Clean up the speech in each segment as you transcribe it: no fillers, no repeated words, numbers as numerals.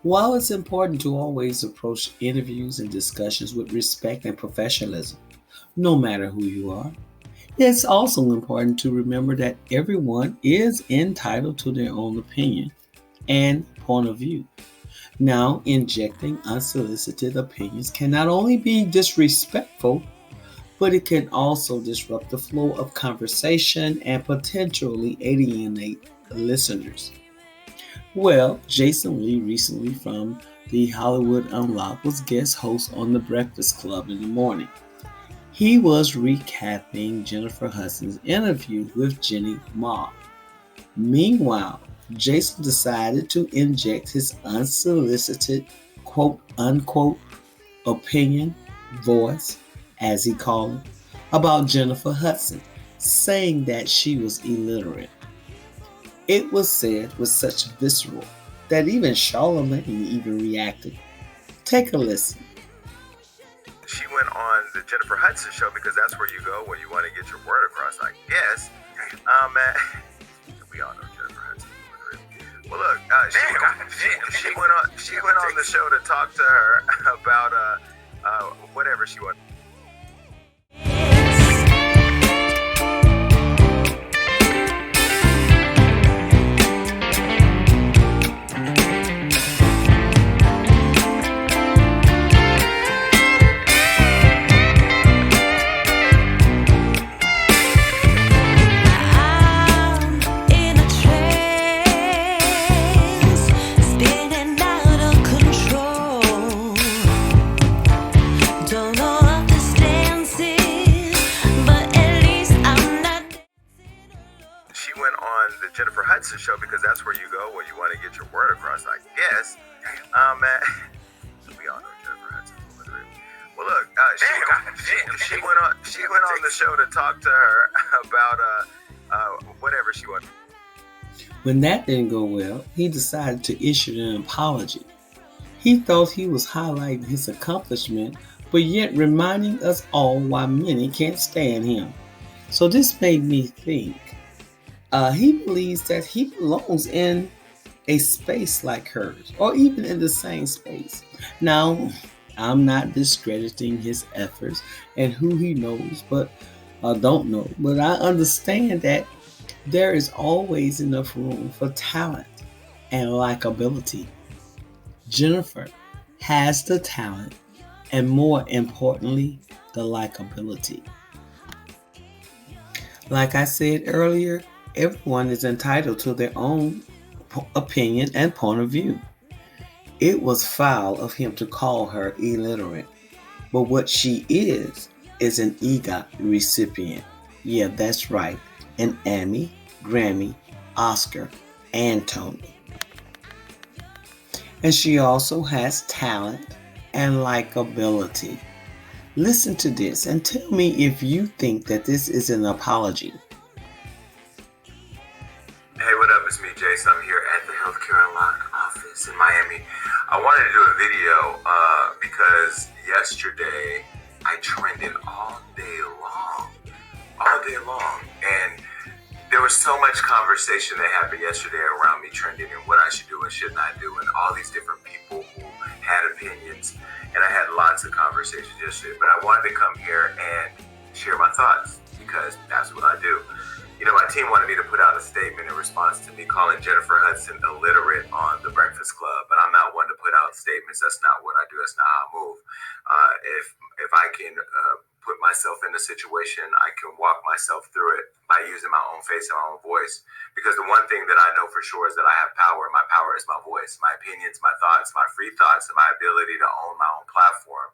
While it's important to always approach interviews and discussions with respect and professionalism, no matter who you are, it's also important to remember that everyone is entitled to their own opinion and point of view. Now, injecting unsolicited opinions can not only be disrespectful, but it can also disrupt the flow of conversation and potentially alienate listeners. Well, Jason Lee, recently from the Hollywood Unlocked, was guest host on The Breakfast Club in the morning. He was recapping Jennifer Hudson's interview with Jennie Mai. Meanwhile, Jason decided to inject his unsolicited quote unquote opinion, voice, as he called it, about Jennifer Hudson, saying that she was illiterate. It was said with such visceral that even Charlemagne even reacted. Take a listen. She went on the Jennifer Hudson show because that's where you go when you want to get your word across, I guess. Man, we all know Jennifer Hudson. Well, look, she went on the show to talk to her about whatever she wanted. Jennifer Hudson show because that's where you go when you want to get your word across, I guess. Man, we all know Jennifer Hudson. Well, look, she went on the show to talk to her about whatever she wanted. When that didn't go well, he decided to issue an apology. He thought he was highlighting his accomplishment, but yet reminding us all why many can't stand him. So this made me think. He believes that he belongs in a space like hers, or even in the same space. Now, I'm not discrediting his efforts and who he knows, but don't know. But I understand that there is always enough room for talent and likability. Jennifer has the talent and, more importantly, the likability. Like I said earlier, everyone is entitled to their own opinion and point of view. It was foul of him to call her illiterate, but what she is an EGOT recipient. Yeah, that's right, an Emmy, Grammy, Oscar, and Tony. And she also has talent and likability. Listen to this and tell me if you think that this is an apology. Hey, what up? It's me, Jason. I'm here at the Healthcare Unlocked office in Miami. I wanted to do a video because yesterday I trended all day long, and there was so much conversation that happened yesterday around me trending and what I should do and should not do, and all these different people who had opinions, and I had lots of conversations yesterday. But I wanted to come here and share my thoughts because that's what I do. You know, my team wanted me to put out a statement in response to me calling Jennifer Hudson illiterate on The Breakfast Club, but I'm not one to put out statements. That's not what I do. That's not how I move. If I can put myself in a situation, I can walk myself through it by using my own face and my own voice. Because the one thing that I know for sure is that I have power. My power is my voice, my opinions, my thoughts, my free thoughts, and my ability to own my own platform.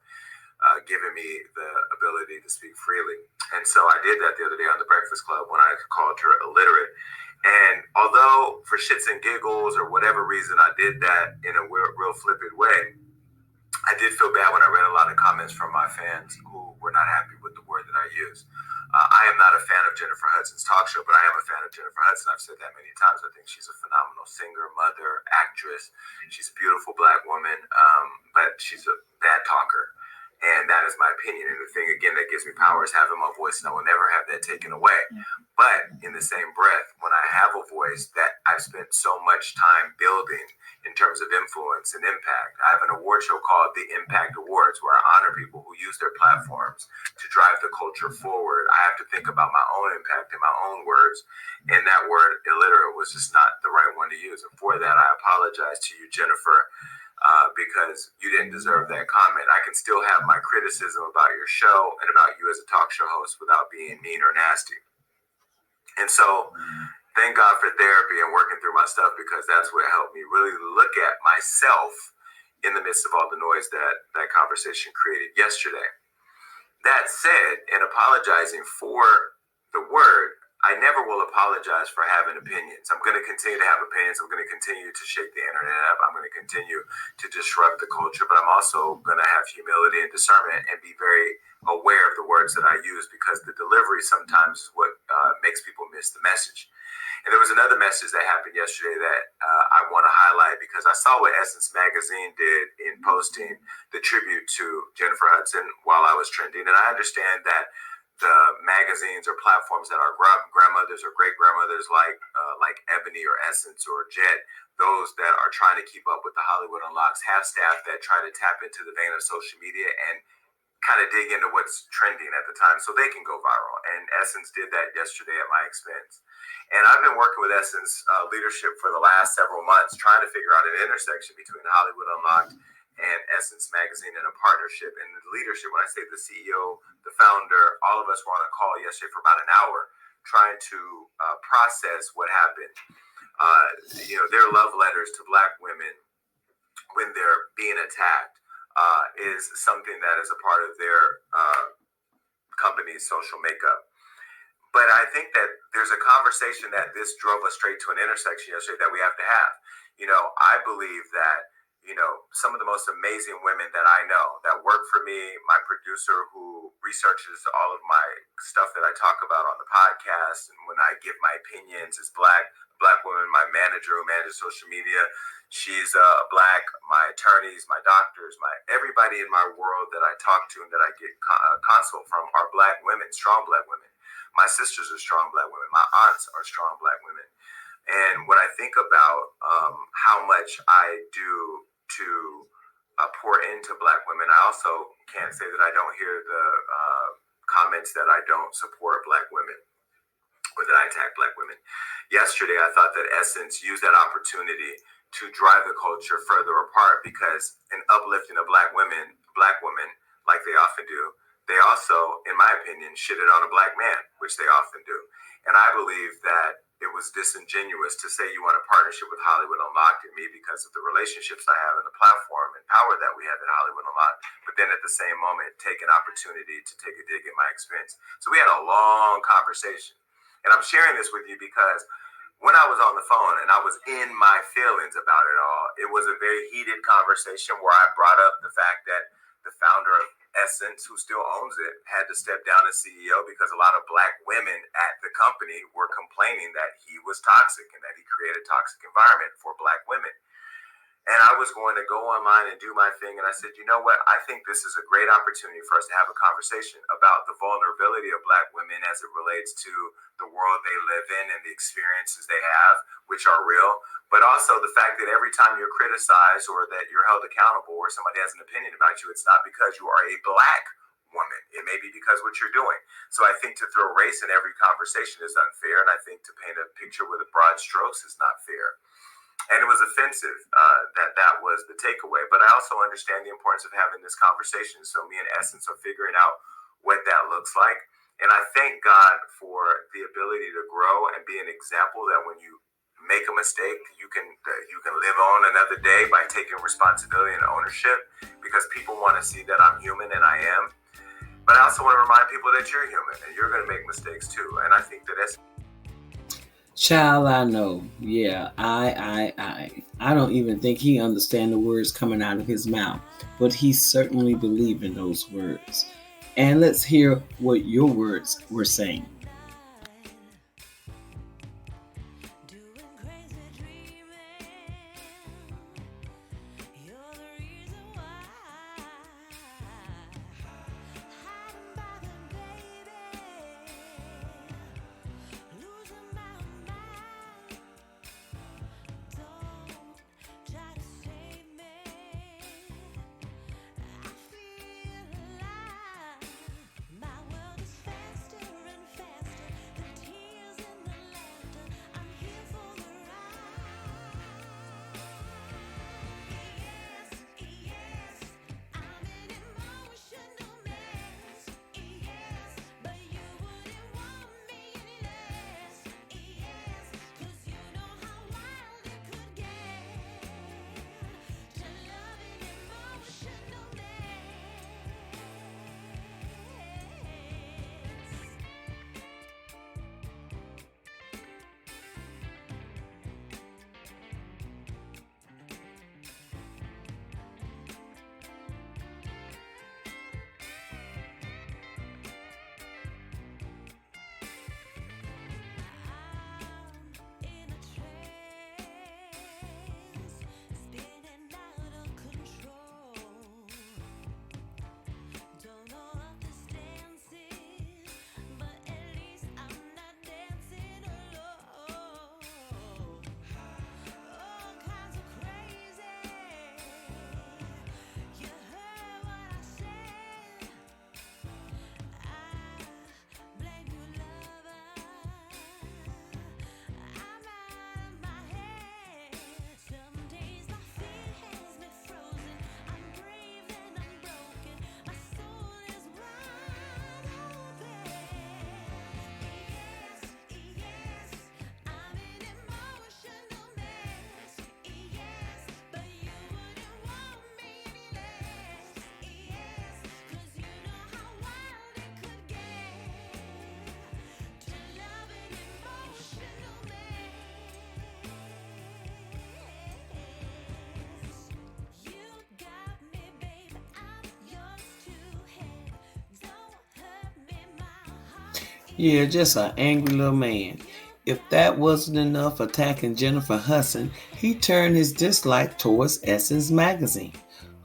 Giving me the ability to speak freely. And so I did that the other day on The Breakfast Club when I called her illiterate. And although for shits and giggles or whatever reason I did that in a real flippant way, I did feel bad when I read a lot of comments from my fans who were not happy with the word that I used. I am not a fan of Jennifer Hudson's talk show, but I am a fan of Jennifer Hudson. I've said that many times. I think she's a phenomenal singer, mother, actress. She's a beautiful black woman, but she's a bad talker. And that is my opinion. And the thing, again, that gives me power is having my voice, and I will never have that taken away. But in the same breath, when I have a voice that I've spent so much time building in terms of influence and impact, I have an award show called the Impact Awards, where I honor people who use their platforms to drive the culture forward. I have to think about my own impact in my own words. And that word illiterate was just not the right one to use. And for that, I apologize to you, Jennifer, because you didn't deserve that comment. I can still have my criticism about your show and about you as a talk show host without being mean or nasty. And so thank God for therapy and working through my stuff, because that's what helped me really look at myself in the midst of all the noise that that conversation created yesterday. That said, in apologizing for the word, I never will apologize for having opinions. I'm going to continue to have opinions. I'm going to continue to shake the internet up. I'm going to continue to disrupt the culture, but I'm also going to have humility and discernment and be very aware of the words that I use, because the delivery sometimes is what makes people miss the message. And there was another message that happened yesterday that I want to highlight, because I saw what Essence Magazine did in posting the tribute to Jennifer Hudson while I was trending. And I understand that the magazines or platforms that our grandmothers or great grandmothers like Ebony or Essence or Jet, those that are trying to keep up with the Hollywood Unlocks, have staff that try to tap into the vein of social media and kind of dig into what's trending at the time so they can go viral. And Essence did that yesterday at my expense. And I've been working with Essence leadership for the last several months, trying to figure out an intersection between Hollywood Unlocked and Essence Magazine in a partnership. And the leadership, when I say the CEO, the founder, all of us were on a call yesterday for about an hour trying to process what happened. Their love letters to Black women when they're being attacked is something that is a part of their company's social makeup. But I think that there's a conversation that this drove us straight to an intersection yesterday that we have to have. I believe that some of the most amazing women that I know that work for me, my producer who researches all of my stuff that I talk about on the podcast, and when I give my opinions, is black woman. My manager who manages social media, she's black. My attorneys, my doctors, everybody in my world that I talk to and that I get consult from are Black women, strong Black women. My sisters are strong Black women. My aunts are strong Black women. And when I think about how much I do to pour into Black women, I also can't say that I don't hear the comments that I don't support Black women or that I attack Black women. Yesterday, I thought that Essence used that opportunity to drive the culture further apart, because in uplifting a Black woman, like they often do, they also, in my opinion, shitted on a Black man, which they often do. And I believe that it was disingenuous to say you want a partnership with Hollywood Unlocked and me because of the relationships I have and the platform and power that we have at Hollywood Unlocked, but then at the same moment take an opportunity to take a dig at my expense. So we had a long conversation. And I'm sharing this with you because when I was on the phone and I was in my feelings about it all, it was a very heated conversation where I brought up the fact that the founder of Essence, who still owns it, had to step down as CEO because a lot of Black women at the company were complaining that he was toxic and that he created a toxic environment for Black women. And I was going to go online and do my thing. And I said, you know what? I think this is a great opportunity for us to have a conversation about the vulnerability of Black women as it relates to the world they live in and the experiences they have, which are real. But also the fact that every time you're criticized or that you're held accountable or somebody has an opinion about you, it's not because you are a Black woman. It may be because what you're doing. So I think to throw race in every conversation is unfair. And I think to paint a picture with broad strokes is not fair. And it was offensive that was the takeaway. But I also understand the importance of having this conversation. So me and Essence are figuring out what that looks like. And I thank God for the ability to grow and be an example that when you make a mistake, you can live on another day by taking responsibility and ownership, because people want to see that I'm human, and I am. But I also want to remind people that you're human and you're going to make mistakes too. And I think that that's... Child, I know. Yeah, I don't even think he understands the words coming out of his mouth, but he certainly believes in those words. And let's hear what your words were saying. Yeah, just an angry little man. If that wasn't enough attacking Jennifer Hudson, he turned his dislike towards Essence Magazine,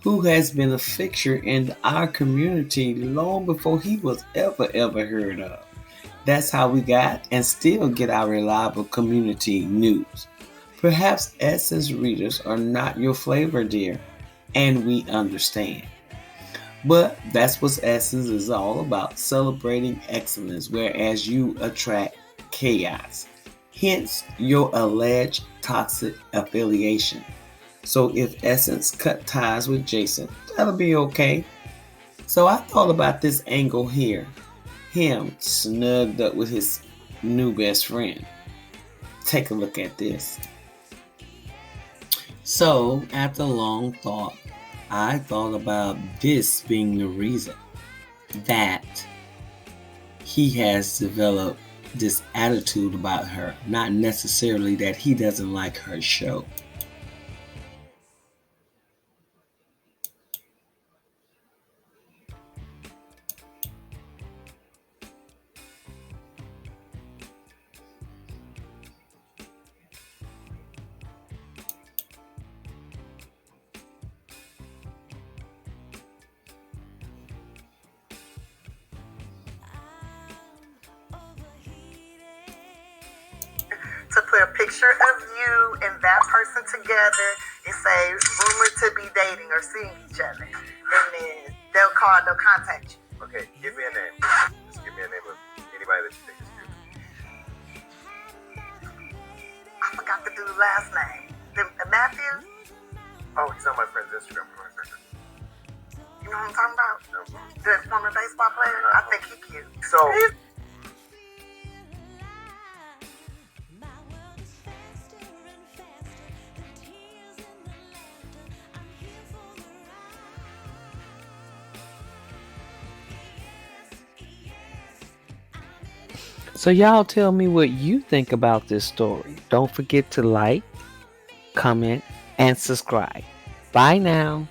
who has been a fixture in our community long before he was ever heard of. That's how we got and still get our reliable community news. Perhaps Essence readers are not your flavor, dear, and we understand. But that's what Essence is all about, celebrating excellence, whereas you attract chaos. Hence your alleged toxic affiliation. So if Essence cut ties with Jason, that'll be okay. So I thought about this angle here. Him snugged up with his new best friend. Take a look at this. So, after long thought, I thought about this being the reason that he has developed this attitude about her, not necessarily that he doesn't like her show. To put a picture of you and that person together and say rumored to be dating or seeing each other, and then they'll contact you. Okay, give me a name. Just give me a name of anybody that you think is cute. I forgot the dude's last name. Matthew? Oh, he's on my friend's Instagram. You know what I'm talking about? No. The former baseball player? I think he's cute. So, So y'all tell me what you think about this story. Don't forget to like, comment, and subscribe. Bye now.